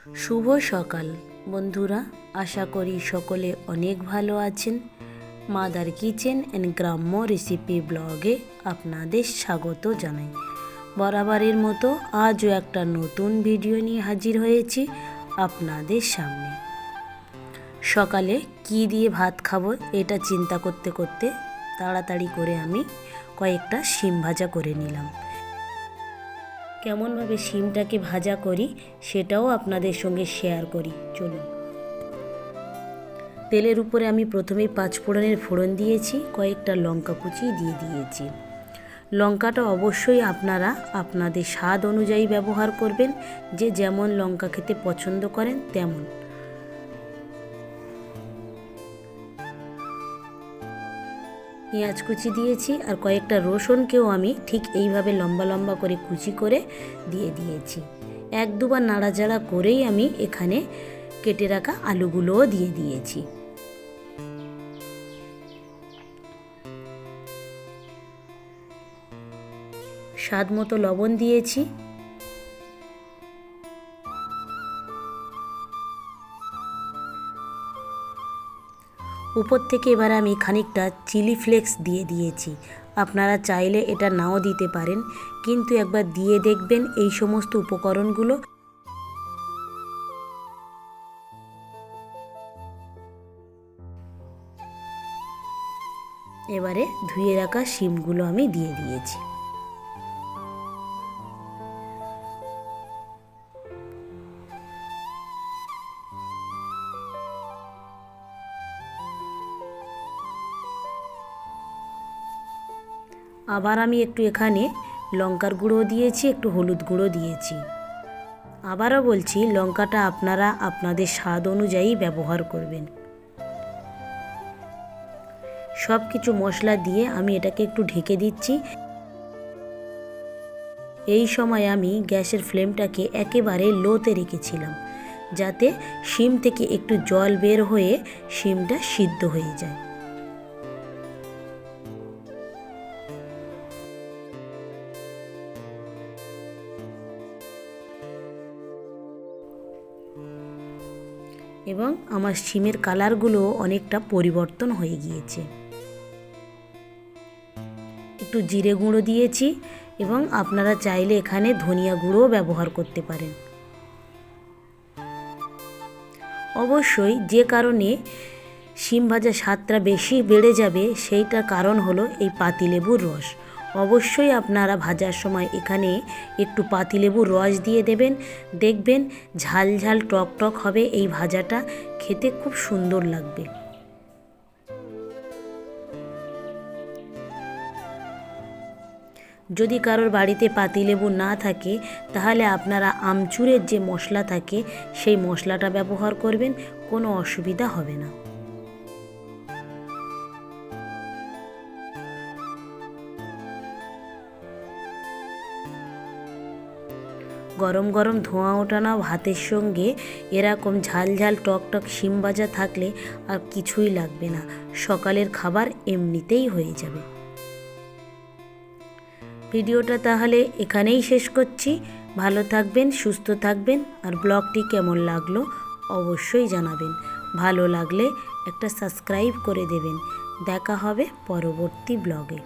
শুভ সকাল বন্ধুরা, আশা করি সকলে অনেক ভালো আছেন। মাদার কিচেন অ্যান্ড গ্রাম্য রেসিপি ব্লগে আপনাদের স্বাগত জানাই। বরাবরের মতো আজও একটা নতুন ভিডিও নিয়ে হাজির হয়েছি আপনাদের সামনে। সকালে কি দিয়ে ভাত খাবো এটা চিন্তা করতে করতে তাড়াতাড়ি করে আমি কয়েকটা শিম ভাজা করে নিলাম। কেমনভাবে শিমটাকে ভাজা করি সেটাও আপনাদের সঙ্গে শেয়ার করি, চলুন। তেলের উপরে আমি প্রথমেই পাঁচফোড়নের ফোড়ন দিয়েছি, কয়েকটা লঙ্কা কুচি দিয়ে দিয়েছি। লঙ্কাটা অবশ্যই আপনারা আপনাদের স্বাদ অনুযায়ী ব্যবহার করবেন, যে যেমন লঙ্কা খেতে পছন্দ করেন তেমন। পেঁয়াজ কুচি দিয়েছি আর কয়েকটা রসুনকেও আমি ঠিক এইভাবে লম্বা লম্বা করে কুচি করে দিয়ে দিয়েছি। এক দুবার নাড়াচাড়া করেই আমি এখানে কেটে রাখা আলুগুলোও দিয়ে দিয়েছি। স্বাদ মতো লবণ দিয়েছি। উপর থেকে এবার আমি খানিকটা চিলি ফ্লেক্স দিয়ে দিয়েছি। আপনারা চাইলে এটা নাও দিতে পারেন, কিন্তু একবার দিয়ে দেখবেন এই সমস্ত উপকরণগুলো। এবারে ধুয়ে রাখা শিমগুলো আমি দিয়ে দিয়েছি। আবার আমি একটু এখানে লঙ্কার গুঁড়ো দিয়েছি, একটু হলুদ গুঁড়ো দিয়েছি। আবারও বলছি, লঙ্কাটা আপনারা আপনাদের স্বাদ অনুযায়ী ব্যবহার করবেন। সব কিছু মশলা দিয়ে আমি এটাকে একটু ঢেকে দিচ্ছি। এই সময় আমি গ্যাসের ফ্লেমটাকে একেবারে লোতে রেখেছিলাম, যাতে শিম থেকে একটু জল বের হয়ে শিমটা সিদ্ধ হয়ে যায়। এবং আমার শিমের কালারগুলো অনেকটা পরিবর্তন হয়ে গিয়েছে। একটু জিরে গুঁড়ো দিয়েছি এবং আপনারা চাইলে এখানে ধনিয়া গুঁড়োও ব্যবহার করতে পারেন। অবশ্যই যে কারণে শিম ভাজা স্বাদটা বেশি বেড়ে যাবে সেইটার কারণ হলো এই পাতিলেবুর রস। অবশ্যই আপনারা ভাজার সময় এখানে একটু পাতিলেবুর রস দিয়ে দেবেন, দেখবেন ঝাল ঝাল টক টক হবে এই ভাজাটা, খেতে খুব সুন্দর লাগবে। যদি কারোর বাড়িতে পাতিলেবু না থাকে তাহলে আপনারা আমচুরের যে মশলা থাকে সেই মশলাটা ব্যবহার করবেন, কোনো অসুবিধা হবে না। গরম গরম ধোঁয়া ওঠানো ভাতের সঙ্গে এরকম ঝাল ঝাল টক টক শিম ভাজা থাকলে আর কিছুই লাগবে না, সকালের খাবার এমনিতেই হয়ে যাবে। ভিডিওটা তাহলে এখানেই শেষ করছি। ভালো থাকবেন, সুস্থ থাকবেন, আর ব্লগটি কেমন লাগলো অবশ্যই জানাবেন। ভালো লাগলে একটা সাবস্ক্রাইব করে দেবেন। দেখা হবে পরবর্তী ব্লগে।